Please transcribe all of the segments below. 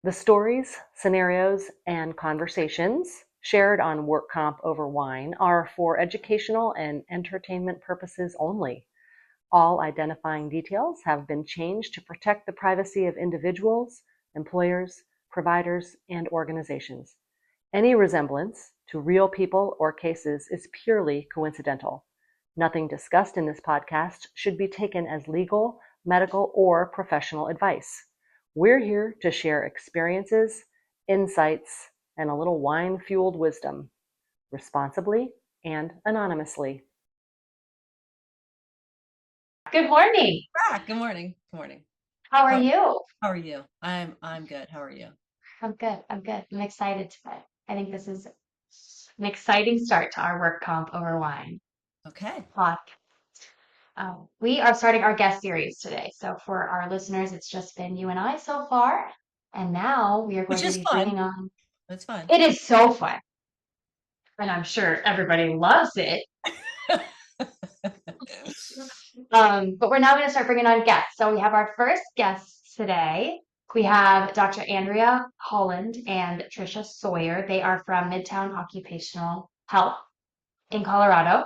The stories, scenarios, and conversations shared on Work Comp Over Wine are for educational and entertainment purposes only. All identifying details have been changed to protect the privacy of individuals, employers, providers, and organizations. Any resemblance to real people or cases is purely coincidental. Nothing discussed in this podcast should be taken as legal, medical, or professional advice. We're here to share experiences, insights, and a little wine-fueled wisdom, responsibly and anonymously. Good morning. Good morning. Good morning. How are you? How are you? I'm good. How are you? I'm good. I'm excited today. I think this is an exciting start to our work comp over wine Okay. podcast. We are starting our guest series today. So for our listeners, it's just been you and I so far. And now we are going Which to is be fun. bringing on. That's fun. It is so fun. And I'm sure everybody loves it. But we're now going to start bringing on guests. So we have our first guests today. We have Dr. Andrea Holland and Tricia Sawyer. They are from Midtown Occupational Health in Colorado,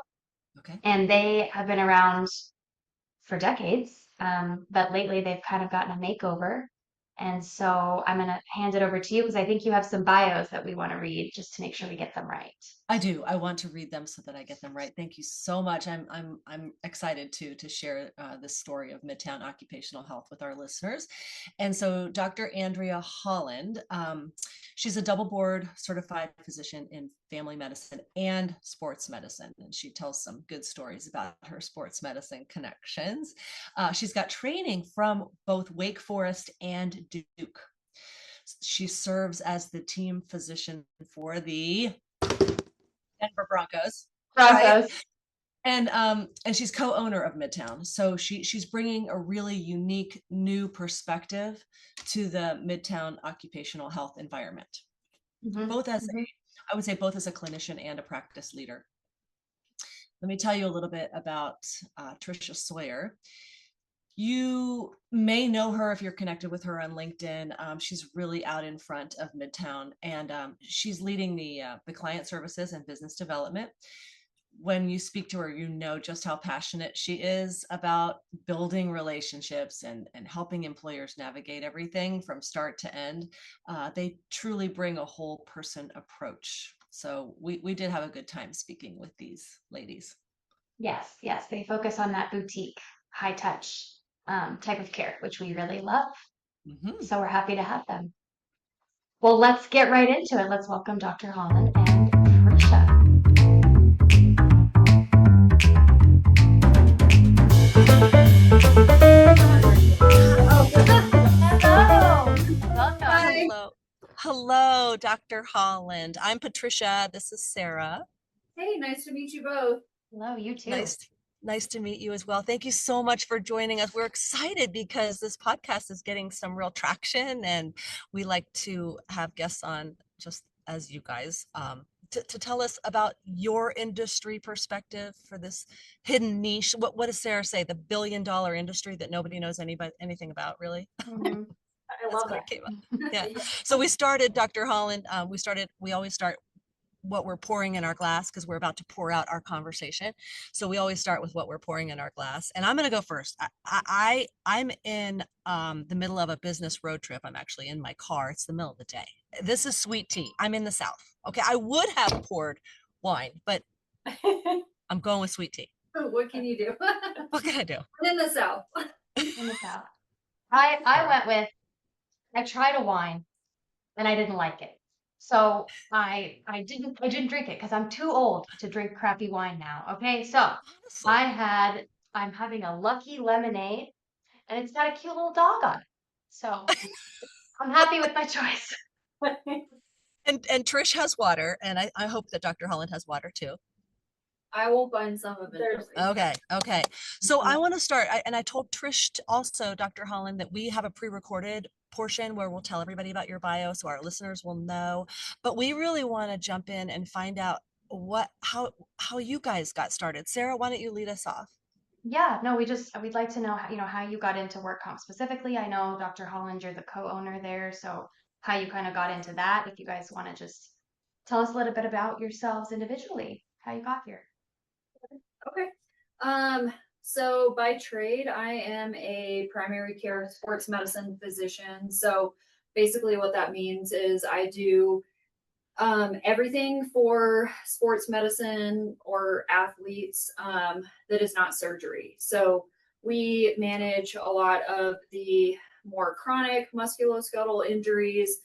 Okay. and they have been around for decades. But lately they've kind of gotten a makeover. And so I'm going to hand it over to you because I think you have some bios that we want to read just to make sure we get them right. I do. I want to read them so that I get them right. Thank you so much. I'm excited to share this story of Midtown Occupational Health with our listeners. And so Dr. Andrea Holland, she's a double board certified physician in family medicine and sports medicine, and she tells some good stories about her sports medicine connections. She's got training from both Wake Forest and Duke. She serves as the team physician for the Denver Broncos. Broncos. Right? And she's co-owner of Midtown. So she's bringing a really unique new perspective to the Midtown occupational health environment. Both as I would say both as a clinician and a practice leader. Let me tell you a little bit about Tricia Sawyer. You may know her if you're connected with her on LinkedIn. She's really out in front of Midtown, and she's leading the client services and business development. When you speak to her, you know just how passionate she is about building relationships and helping employers navigate everything from start to end. They truly bring a whole person approach. So we did have a good time speaking with these ladies. Yes, they focus on that boutique, high touch type of care, which we really love. So we're happy to have them. Well, let's get right into it. Let's welcome Dr. Holland and Tricia. Hello, Dr. Holland. I'm Patricia. This is Sarah. Hey, nice to meet you both. Hello, you too. Nice to meet you as well. Thank you so much for joining us. We're excited because this podcast is getting some real traction, and we like to have guests on just as you guys to tell us about your industry perspective for this hidden niche. What does Sarah say? The billion-dollar industry that nobody knows anything about, really? I love that. Came up. Yeah. So we started, Dr. Holland. We always start what we're pouring in our glass because we're about to pour out our conversation. So we always start with what we're pouring in our glass. And I'm going to go first. I'm in the middle of a business road trip. I'm actually in my car. It's the middle of the day. This is sweet tea. I'm in the South. Okay. I would have poured wine, but I'm going with sweet tea. What can you do? What can I do? I'm in the South. In the South. I tried a wine and I didn't like it. So I didn't drink it because I'm too old to drink crappy wine now. Okay, so I'm having a Lucky Lemonade, and it's got a cute little dog on it. So I'm happy with my choice. And Trish has water, and I hope that Dr. Holland has water too. I will find some of it. Okay. So I want to start, and I told Trish also, Dr. Holland, that we have a pre-recorded portion where we'll tell everybody about your bio so our listeners will know. But we really want to jump in and find out how you guys got started. Sarah, why don't you lead us off? Yeah, no, we'd like to know how you got into work comp specifically. I know Dr. Holland, you're the co-owner there, so how you kind of got into that. If you guys want to just tell us a little bit about yourselves individually, how you got here. Okay. So by trade, I am a primary care sports medicine physician. So basically what that means is I do everything for sports medicine or athletes that is not surgery. So we manage a lot of the more chronic musculoskeletal injuries.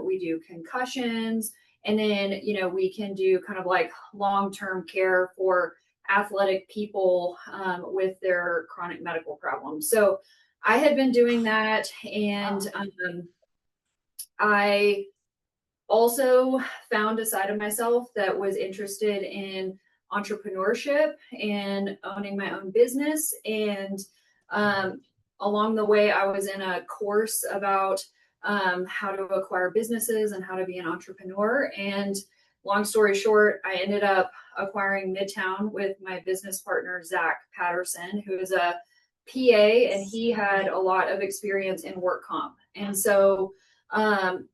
We do concussions, and then, you know, we can do kind of like long-term care for athletic people with their chronic medical problems. So I had been doing that, and I also found a side of myself that was interested in entrepreneurship and owning my own business. And along the way, I was in a course about how to acquire businesses and how to be an entrepreneur. And long story short, I ended up acquiring Midtown with my business partner, Zach Patterson, who is a PA, and he had a lot of experience in work comp. And so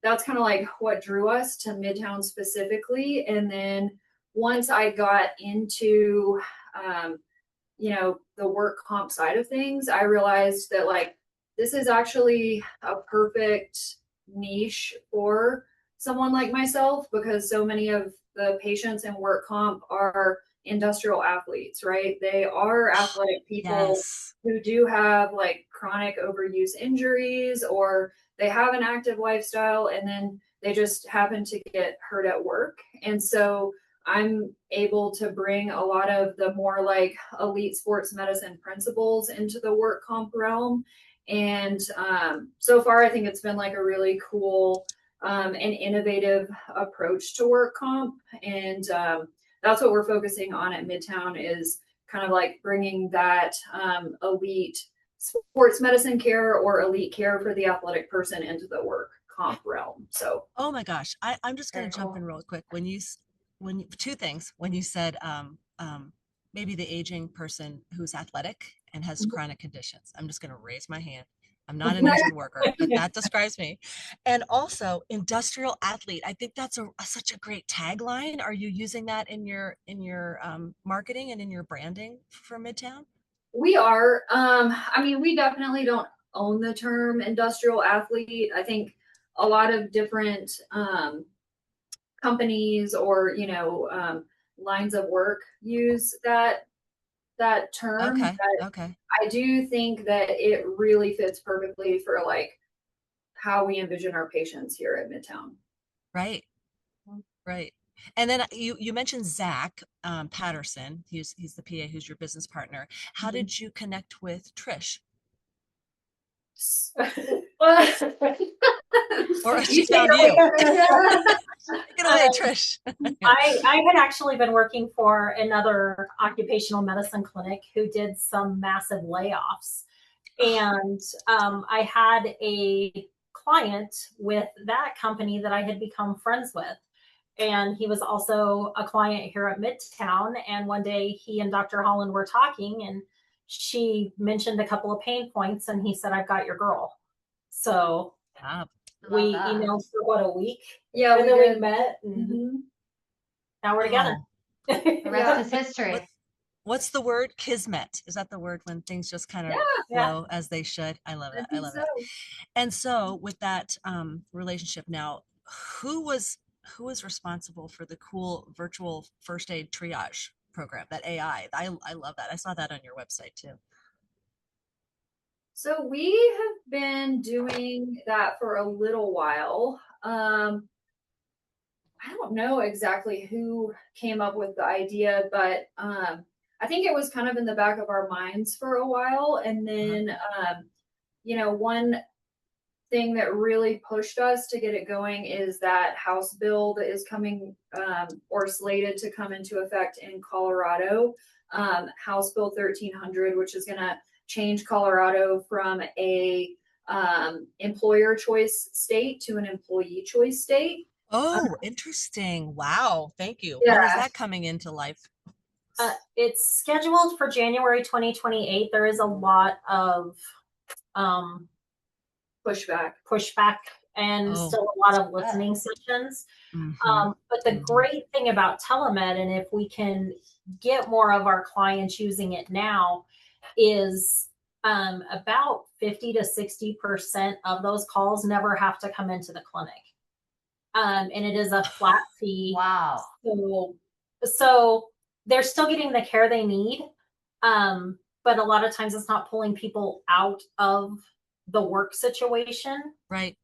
that's kind of like what drew us to Midtown specifically. And then once I got into, you know, the work comp side of things, I realized that like, this is actually a perfect niche for someone like myself, because so many of the patients in work comp are industrial athletes, right? They are athletic people who do have like chronic overuse injuries, or they have an active lifestyle and then they just happen to get hurt at work. And so I'm able to bring a lot of the more like elite sports medicine principles into the work comp realm. And so far, I think it's been like a really cool and innovative approach to work comp. And that's what we're focusing on at Midtown, is kind of like bringing that elite sports medicine care or elite care for the athletic person into the work comp realm. So, oh my gosh, I'm just going to jump in real quick. Two things, when you said maybe the aging person who's athletic and has chronic conditions. I'm just going to raise my hand. I'm not an injured worker, but that describes me. And also industrial athlete. I think that's such a great tagline. Are you using that in your marketing and in your branding for Midtown? We are. I mean, we definitely don't own the term industrial athlete. I think a lot of different companies or, you know, lines of work use that term. Okay. But Okay. I do think that it really fits perfectly for like how we envision our patients here at Midtown. Right. Right. And then you mentioned Zach Patterson. He's the PA who's your business partner. How did you connect with Trish? Or she found you. Get away, Trish. I had actually been working for another occupational medicine clinic who did some massive layoffs. And I had a client with that company that I had become friends with. And he was also a client here at Midtown. And one day he and Dr. Holland were talking, and she mentioned a couple of pain points, and he said, "I've got your girl." So we emailed for what, a week? Yeah, and then we met, and now we're together. The rest is history. What's the word? Kismet. Is that the word when things just kind of flow as they should? I love it. I love it. And so with that relationship now, who was responsible for the cool virtual first aid triage program, that AI? I love that. I saw that on your website too. So we have been doing that for a little while. I don't know exactly who came up with the idea, but I think it was kind of in the back of our minds for a while. And then, you know, one thing that really pushed us to get it going is that House bill that is coming or slated to come into effect in Colorado, House Bill 1300, which is going to change Colorado from a employer choice state to an employee choice state. Oh, interesting. Wow. Thank you. Yeah. When is that coming into life? It's scheduled for January 2028. There is a lot of pushback and still a lot of listening sessions. But the great thing about telemed, and if we can get more of our clients using it now, is about 50 to 60% of those calls never have to come into the clinic. And it is a flat fee. Wow. So they're still getting the care they need. But a lot of times it's not pulling people out of the work situation. Right.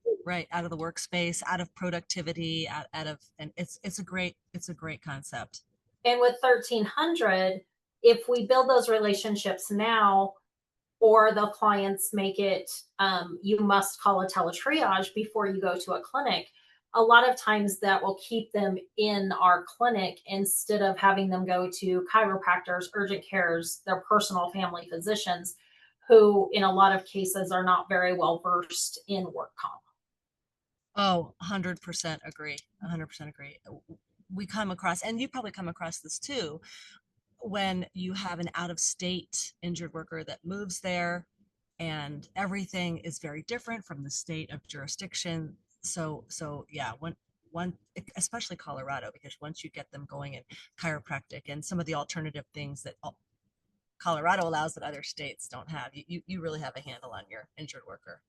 Out of the workspace, out of productivity, out of, and it's a great concept. And with 1300, if we build those relationships now, or the clients make it, you must call a teletriage before you go to a clinic, a lot of times that will keep them in our clinic instead of having them go to chiropractors, urgent cares, their personal family physicians, who in a lot of cases are not very well versed in work comp. Oh, 100% agree. 100% agree. We come across, and you probably come across this too, when you have an out-of-state injured worker that moves there and everything is very different from the state of jurisdiction. So yeah, one, especially Colorado, because once you get them going in chiropractic and some of the alternative things that Colorado allows that other states don't have, you really have a handle on your injured worker.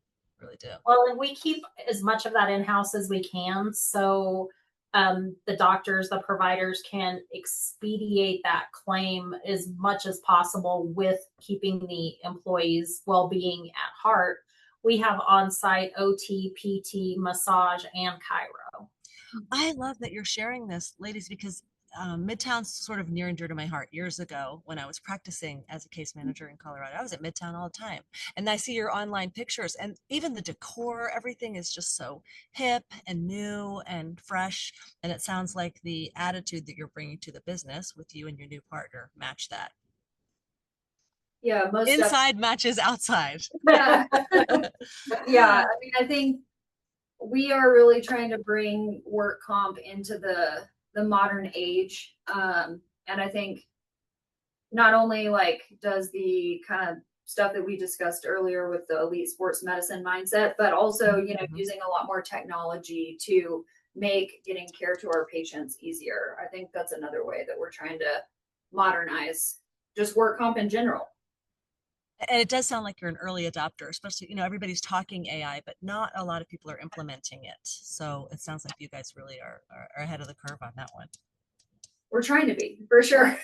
Really do. Well, and we keep as much of that in-house as we can. So the doctors, the providers can expedite that claim as much as possible with keeping the employees' well-being at heart. We have on-site OT, PT, massage, and chiro. I love that you're sharing this, ladies, because Midtown's sort of near and dear to my heart. Years ago, when I was practicing as a case manager in Colorado, I was at Midtown all the time. And I see your online pictures, and even the decor, everything is just so hip and new and fresh. And it sounds like the attitude that you're bringing to the business with you and your new partner match that. Yeah, most inside matches outside. Yeah. Yeah, I mean, I think we are really trying to bring work comp into the modern age. And I think not only like does the kind of stuff that we discussed earlier with the elite sports medicine mindset, but also, you know, using a lot more technology to make getting care to our patients easier. I think that's another way that we're trying to modernize just work comp in general. And it does sound like you're an early adopter, especially, you know, everybody's talking AI, but not a lot of people are implementing it. So it sounds like you guys really are ahead of the curve on that one. We're trying to be, for sure.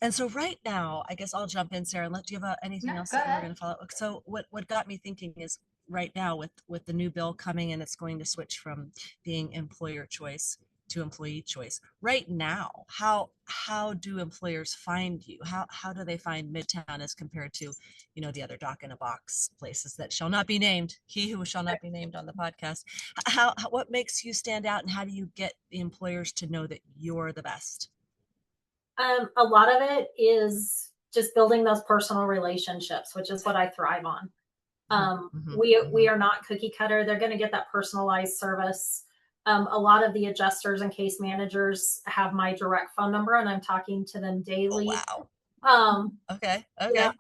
And so right now, I guess I'll jump in, Sarah. Do you have anything else that you were going to follow? So what got me thinking is right now with the new bill coming in, it's going to switch from being employer choice to employee choice. Right now, how do employers find you? How do they find Midtown as compared to, you know, the other doc in a box places that shall not be named, he who shall not be named on the podcast? What makes you stand out, and how do you get the employers to know that you're the best? A lot of it is just building those personal relationships, which is what I thrive on. We are not cookie cutter. They're going to get that personalized service. A lot of the adjusters and case managers have my direct phone number, and I'm talking to them daily. Oh, wow. Okay. Yeah,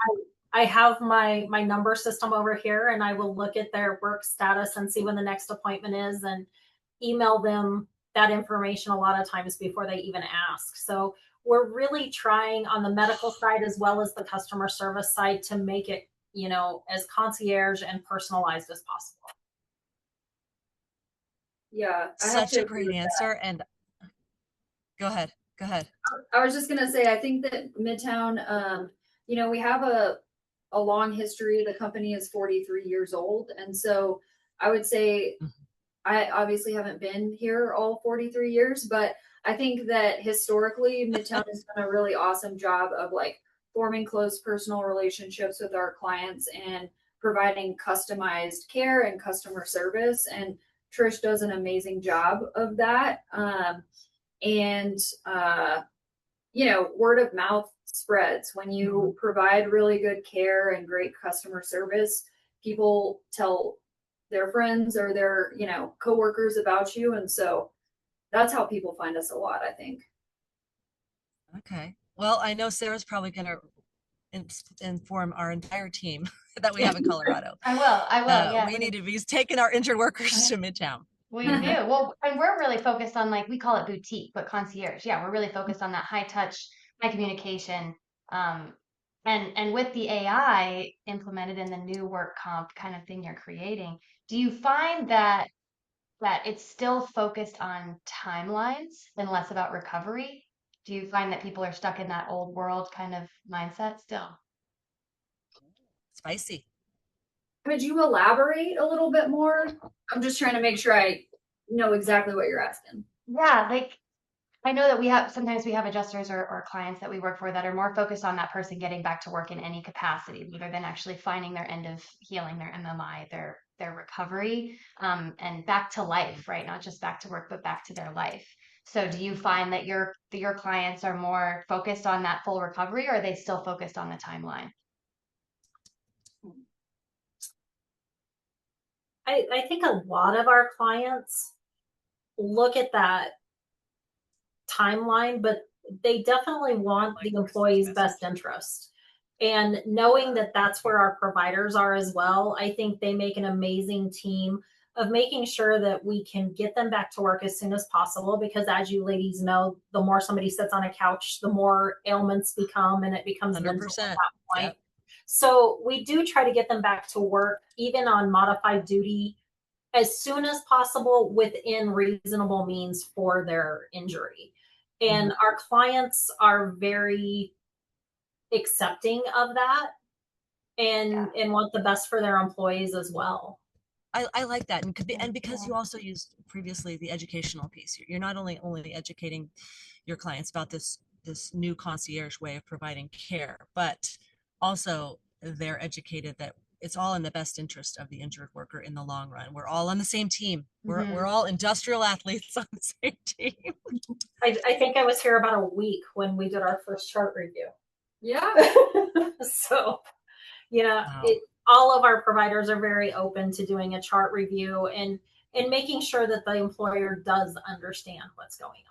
I have my number system over here, and I will look at their work status and see when the next appointment is, and email them that information a lot of times before they even ask. So we're really trying on the medical side as well as the customer service side to make it, you know, as concierge and personalized as possible. Yeah. Such a great answer. And go ahead. I was just going to say, I think that Midtown, you know, we have a long history. The company is 43 years old. And so I would say, I obviously haven't been here all 43 years, but I think that historically Midtown has done a really awesome job of like forming close personal relationships with our clients and providing customized care and customer service. And Trish does an amazing job of that. You know, word of mouth spreads when you provide really good care and great customer service. People tell their friends or their, you know, coworkers about you. And so that's how people find us a lot, I think. Okay. Well, I know Sarah's probably going to inform our entire team that we have in Colorado. I will. Yeah. We need to be taking our injured workers to Midtown. We do. Well, and we're really focused on, like, we call it boutique, but concierge. Yeah, we're really focused on that high touch, high communication. Um, and with the AI implemented in the new work comp kind of thing you're creating, do you find that it's still focused on timelines and less about recovery? Do you find that people are stuck in that old world kind of mindset still? Spicy. Could you elaborate a little bit more? I'm just trying to make sure I know exactly what you're asking. Yeah, like, I know that sometimes we have adjusters or clients that we work for that are more focused on that person getting back to work in any capacity, rather than actually finding their end of healing, their MMI, their recovery, and back to life, right? Not just back to work, but back to their life. So do you find that your clients are more focused on that full recovery, or are they still focused on the timeline? I think a lot of our clients look at that timeline, but they definitely want the employee's best interest. And knowing that that's where our providers are as well, I think they make an amazing team of making sure that we can get them back to work as soon as possible. Because as you ladies know, the more somebody sits on a couch, the more ailments become, and it becomes mental at that point. Yep. So we do try to get them back to work, even on modified duty, as soon as possible within reasonable means for their injury. And our clients are very accepting of that and want the best for their employees as well. I like that. And because you also used previously the educational piece, you're not only educating your clients about this new concierge way of providing care, but also they're educated that it's all in the best interest of the injured worker in the long run. We're all on the same team. We're all industrial athletes on the same team. I think I was here about a week when we did our first chart review. Yeah. So, Wow. All of our providers are very open to doing a chart review and making sure that the employer does understand what's going on.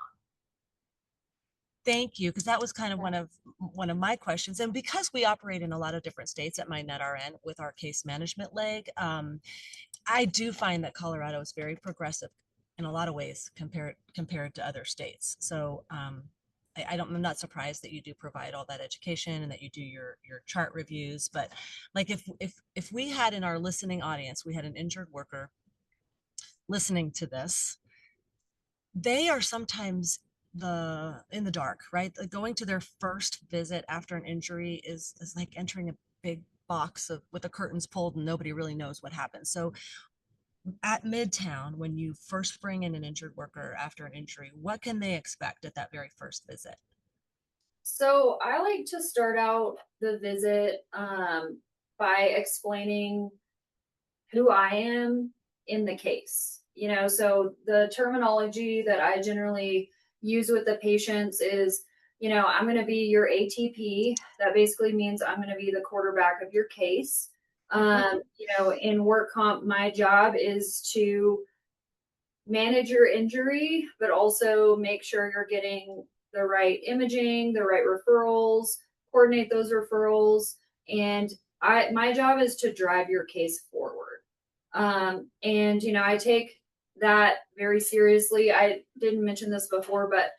Thank you, because that was kind of one of my questions. And because we operate in a lot of different states at MyNetRN with our case management leg, I do find that Colorado is very progressive in a lot of ways compared to other states. So I'm not surprised that you do provide all that education and that you do your chart reviews. But like if we had in our listening audience, we had an injured worker listening to this, they are sometimes in the dark, right? Like going to their first visit after an injury is like entering a big box with the curtains pulled and nobody really knows what happens. So at Midtown, when you first bring in an injured worker after an injury, what can they expect at that very first visit? So I like to start out the visit by explaining who I am in the case. So the terminology that I generally use with the patients is, I'm going to be your ATP. That basically means I'm going to be the quarterback of your case. In work comp, my job is to manage your injury, but also make sure you're getting the right imaging, the right referrals, coordinate those referrals. And my job is to drive your case forward. I take that very seriously. I didn't mention this before, but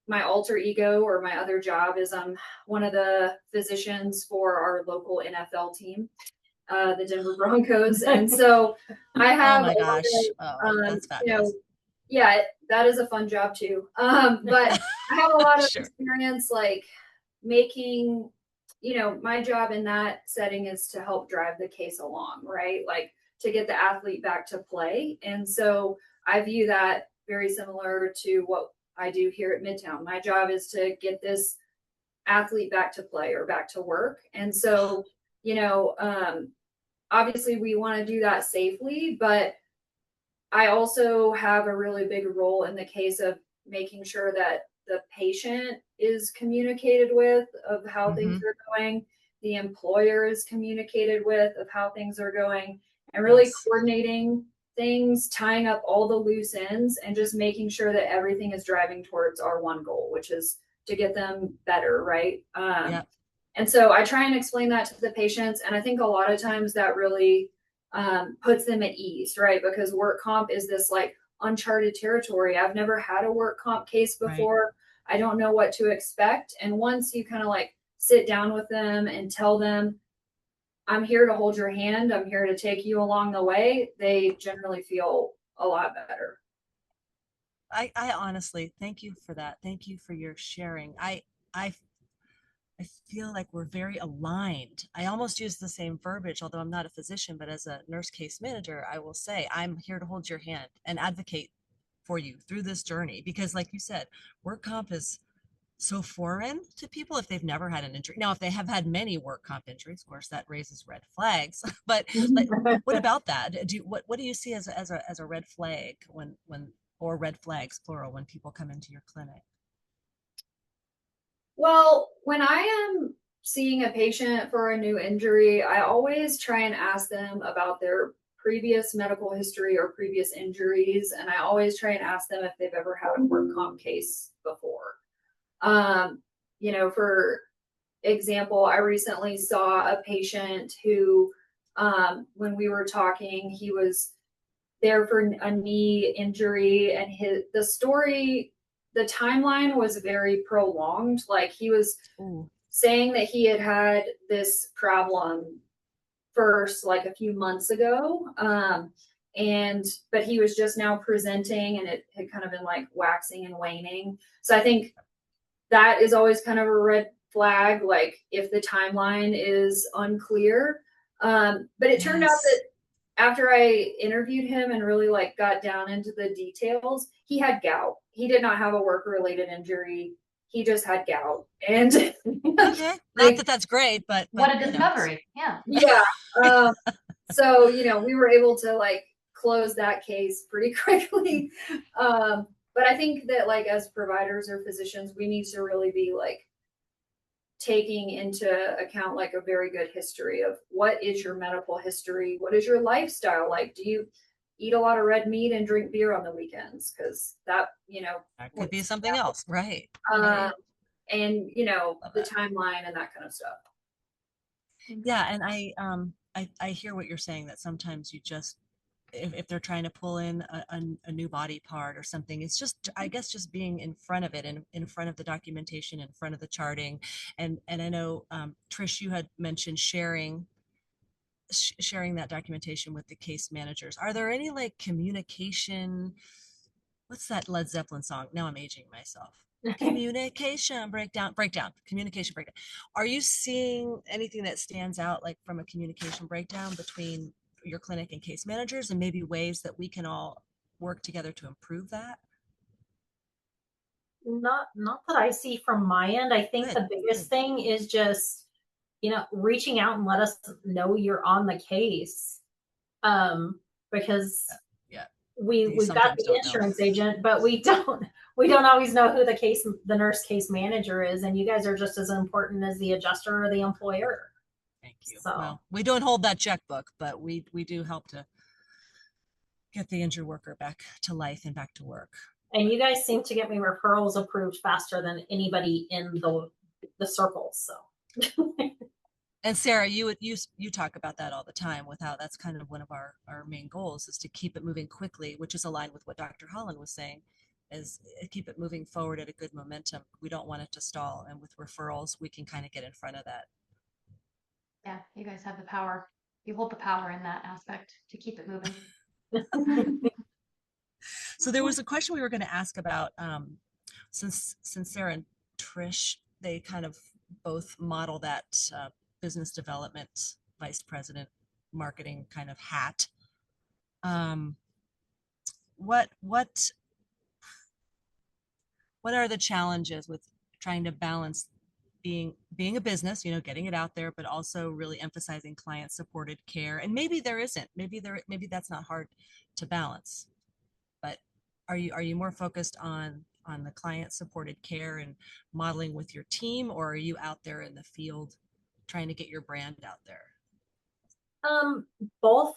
my alter ego or my other job is I'm one of the physicians for our local NFL team, the Denver Broncos. And so I have, oh my gosh, that's fabulous. That is a fun job too. But I have a lot of experience, like making, my job in that setting is to help drive the case along, right? Like to get the athlete back to play. And so I view that very similar to what I do here at Midtown. My job is to get this athlete back to play or back to work. And so, obviously we want to do that safely, but I also have a really big role in the case of making sure that the patient is communicated with of how things are going. The employer is communicated with of how things are going, and really coordinating things, tying up all the loose ends, and just making sure that everything is driving towards our one goal, which is to get them better, right? And so I try and explain that to the patients. And I think a lot of times that really puts them at ease, right? Because work comp is this like uncharted territory. I've never had a work comp case before. Right. I don't know what to expect. And once you kind of like sit down with them and tell them, I'm here to hold your hand, I'm here to take you along the way, they generally feel a lot better. I honestly, thank you for that. Thank you for your sharing. I feel like we're very aligned. I almost use the same verbiage, although I'm not a physician, but as a nurse case manager, I will say, I'm here to hold your hand and advocate for you through this journey. Because like you said, work comp is so foreign to people if they've never had an injury. Now, if they have had many work comp injuries, of course, that raises red flags. But like, what about that? What do you see as a red flag when or red flags plural when people come into your clinic? Well, when I am seeing a patient for a new injury, I always try and ask them about their previous medical history or previous injuries, and I always try and ask them if they've ever had a work comp case before. You know, for example, I recently saw a patient who, when we were talking, he was there for a knee injury, and the story, the timeline was very prolonged. Like he was saying that he had this problem first, like a few months ago. But he was just now presenting, and it had kind of been like waxing and waning. So I think that is always kind of a red flag, like if the timeline is unclear. But it turned out that after I interviewed him and really like got down into the details, he had gout. He did not have a work-related injury. He just had gout. And okay, not that that's great, but what a discovery. Yeah. So, you know, we were able to like close that case pretty quickly. But I think that like as providers or physicians, we need to really be like taking into account like a very good history of what is your medical history? What is your lifestyle like? Do you eat a lot of red meat and drink beer on the weekends? Because that, you know, that could be something else, right? And you know, the timeline and that kind of stuff. Yeah, and I hear what you're saying, that sometimes you just, if they're trying to pull in a new body part or something, it's just, I guess, just being in front of it and in front of the documentation, in front of the charting. And I know, Trish, you had mentioned sharing that documentation with the case managers. Are there any like communication, what's that Led Zeppelin song? Now I'm aging myself. Communication breakdown. Are you seeing anything that stands out like from a communication breakdown between your clinic and case managers, and maybe ways that we can all work together to improve that? Not that I see from my end. I think the biggest thing is just, you know, reaching out and let us know you're on the case. Because we've got the insurance agent, but we don't always know who the nurse case manager is, and you guys are just as important as the adjuster or the employer. Thank you. So, well, we don't hold that checkbook, but we do help to get the injured worker back to life and back to work. And you guys seem to get me referrals approved faster than anybody in the circles. So. And Sarah, you talk about that all the time, with how that's kind of one of our main goals, is to keep it moving quickly, which is aligned with what Dr. Holland was saying, is keep it moving forward at a good momentum. We don't want it to stall. And with referrals, we can kind of get in front of that. Yeah, you guys have the power. You hold the power in that aspect to keep it moving. So there was a question we were going to ask about, since Sarah and Trish, they kind of both model that business development vice president marketing kind of hat. What are the challenges with trying to balance being a business, you know, getting it out there, but also really emphasizing client supported care? And maybe there isn't, maybe that's not hard to balance, but are you more focused on the client supported care and modeling with your team, or are you out there in the field trying to get your brand out there? Both.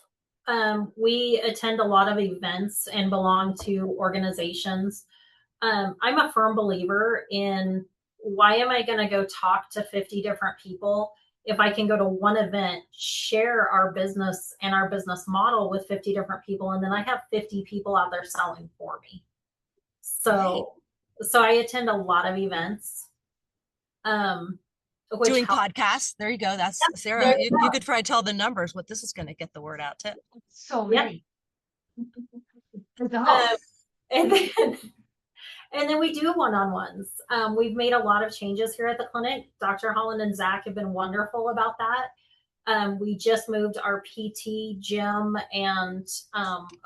We attend a lot of events and belong to organizations. I'm a firm believer in why am I going to go talk to 50 different people if I can go to one event, share our business and our business model with 50 different people, and then I have 50 people out there selling for me. So I attend a lot of events. Doing podcasts. There you go. That's Sarah. You could probably tell the numbers what this is going to get the word out to. So many. And then we do one-on-ones. We've made a lot of changes here at the clinic. Dr. Holland and Zach have been wonderful about that. We just moved our PT, gym, and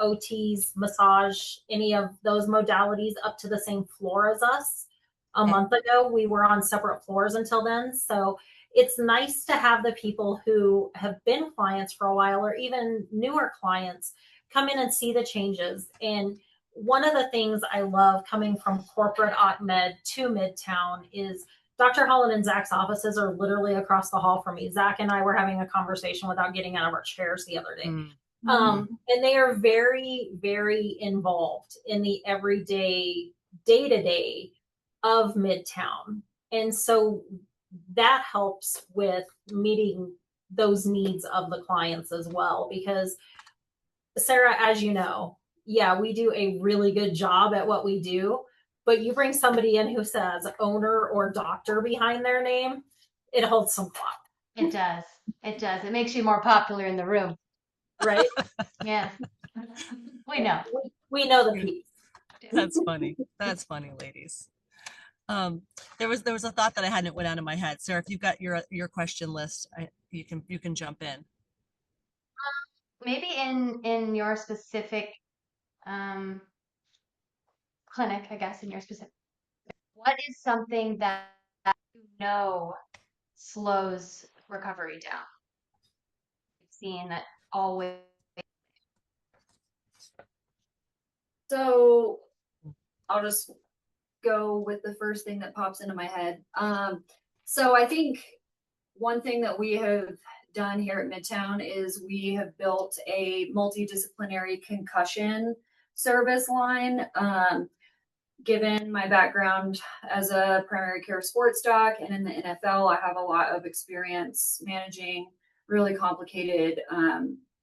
OTs, massage, any of those modalities up to the same floor as us. A month ago, we were on separate floors until then. So it's nice to have the people who have been clients for a while or even newer clients come in and see the changes. And one of the things I love coming from corporate OcMed to Midtown is Dr. Holland and Zach's offices are literally across the hall from me. Zach and I were having a conversation without getting out of our chairs the other day. And they are very, very involved in the everyday, day-to-day of Midtown. And so that helps with meeting those needs of the clients as well. Because Sarah, as you know, yeah, we do a really good job at what we do, but you bring somebody in who says owner or doctor behind their name, it holds some clout. It does. It does. It makes you more popular in the room. Right? Yeah. We know. We know the piece. That's funny. That's funny, ladies. There was a thought that I hadn't went out of my head. Sarah, if you've got your question list, you can jump in. Maybe in your specific clinic, I guess, in your specific, what is something that you know slows recovery down? You've seen that always. So I'll just go with the first thing that pops into my head. So I think one thing that we have done here at Midtown is we have built a multidisciplinary concussion service line. Given my background as a primary care sports doc and in the NFL, I have a lot of experience managing really complicated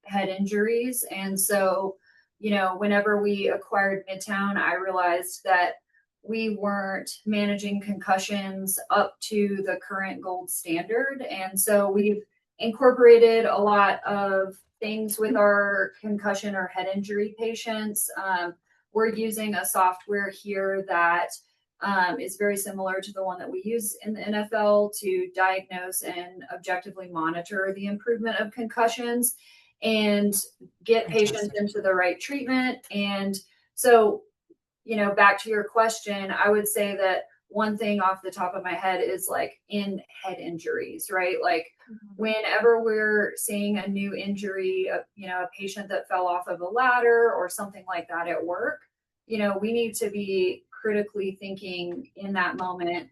head injuries. And so, you know, whenever we acquired Midtown, I realized that we weren't managing concussions up to the current gold standard. And so we've incorporated a lot of things with our concussion or head injury patients. We're using a software here that is very similar to the one that we use in the NFL to diagnose and objectively monitor the improvement of concussions and get patients into the right treatment. And so, you know, back to your question, I would say that one thing off the top of my head is like in head injuries, right? Like whenever we're seeing a new injury, you know, a patient that fell off of a ladder or something like that at work, you know, we need to be critically thinking in that moment,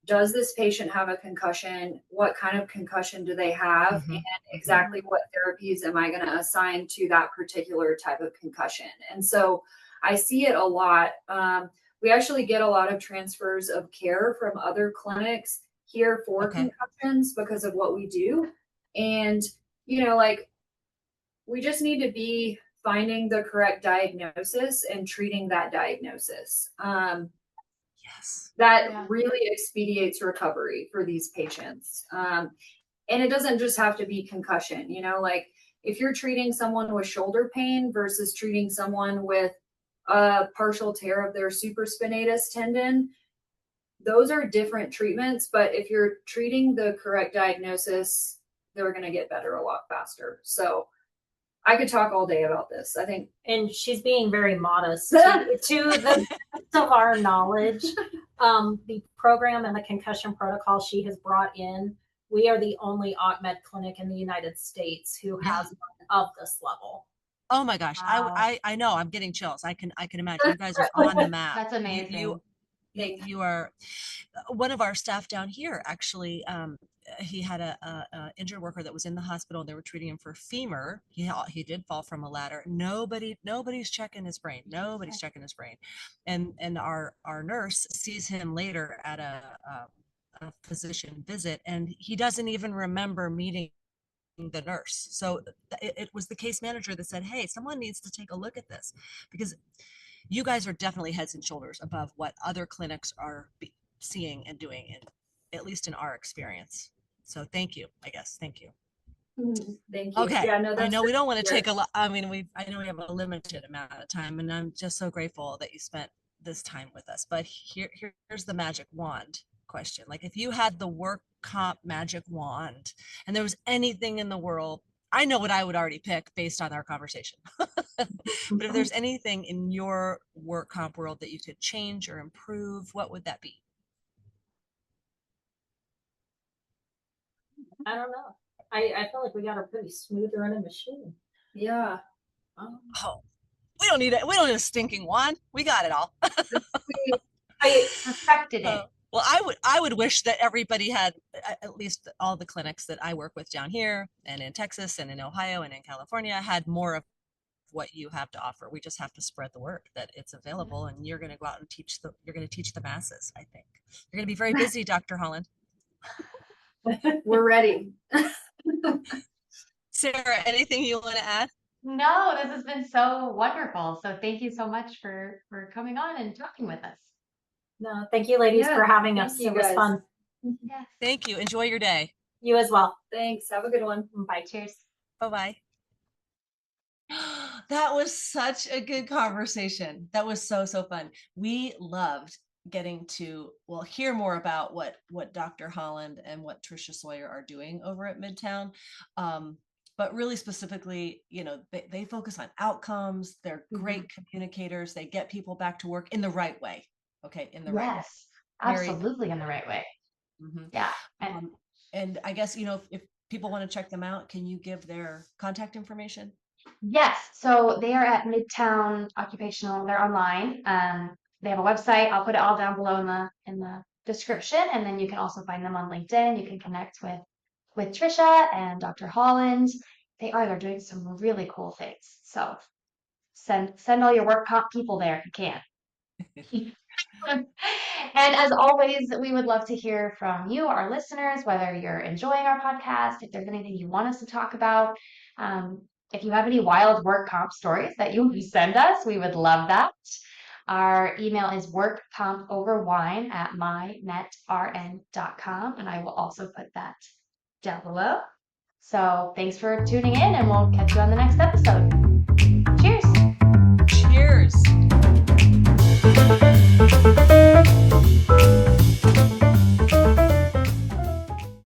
does this patient have a concussion? What kind of concussion do they have? And exactly what therapies am I going to assign to that particular type of concussion? And so I see it a lot. We actually get a lot of transfers of care from other clinics here for concussions because of what we do. And, you know, like we just need to be finding the correct diagnosis and treating that diagnosis. That really expedites recovery for these patients. And it doesn't just have to be concussion, you know, like if you're treating someone with shoulder pain versus treating someone with a partial tear of their supraspinatus tendon, those are different treatments, but if you're treating the correct diagnosis, they're going to get better a lot faster. So I could talk all day about this, I think. And she's being very modest to the best of our knowledge. The program and the concussion protocol she has brought in, we are the only OcMed clinic in the United States who has one of this level. Oh my gosh. Wow. I know, I'm getting chills. I can imagine you guys are on the map. That's amazing. You are one of our staff down here actually he had a injured worker that was in the hospital. They were treating him for femur. He did fall from a ladder. Nobody's checking his brain. Nobody's checking his brain. And our nurse sees him later at a physician visit, and he doesn't even remember meeting the nurse. So it was the case manager that said, hey, someone needs to take a look at this, because you guys are definitely heads and shoulders above what other clinics are seeing and doing, at least in our experience. So thank you, I guess. Thank you. Thank you. Okay. Yeah, no, I know we don't want to sure. take a lot. I mean, I know we have a limited amount of time, and I'm just so grateful that you spent this time with us. But here's the magic wand question. Like, if you had the work comp magic wand and there was anything in the world, I know what I would already pick based on our conversation. But if there's anything in your work comp world that you could change or improve, what would that be? I don't know. I feel like we got a pretty smooth running machine. Yeah. Oh, we don't need it. We don't need a stinking wand. We got it all. I perfected it. Well, I would wish that everybody had, at least all the clinics that I work with down here and in Texas and in Ohio and in California, had more of what you have to offer. We just have to spread the word that it's available, and you're going to go out and you're going to teach the masses. I think you're going to be very busy, Dr. Holland. We're ready. Sarah, anything you want to add? No, this has been so wonderful. So thank you so much for coming on and talking with us. No, thank you, ladies, for having us. It was fun. Yes. Thank you. Enjoy your day. You as well. Thanks. Have a good one. Bye. Cheers. Bye-bye. That was such a good conversation. That was so fun. We loved getting to hear more about what Dr. Holland and what Tricia Sawyer are doing over at Midtown. But really specifically, they focus on outcomes. They're great communicators. They get people back to work in the right way. Okay, in the right way. Yes, absolutely in the right way. Mm-hmm. Yeah. And I guess, if people want to check them out, can you give their contact information? Yes. So they are at Midtown Occupational. They're online. They have a website. I'll put it all down below in the description, and then you can also find them on LinkedIn. You can connect with Tricia and Dr. Holland. They're doing some really cool things. So send all your work comp people there if you can. And as always, we would love to hear from you, our listeners, whether you're enjoying our podcast, if there's anything you want us to talk about. If you have any wild work comp stories that you want to send us, we would love that. Our email is workcompoverwine@mynetrn.com, and I will also put that down below. So thanks for tuning in, and we'll catch you on the next episode. Cheers. Cheers.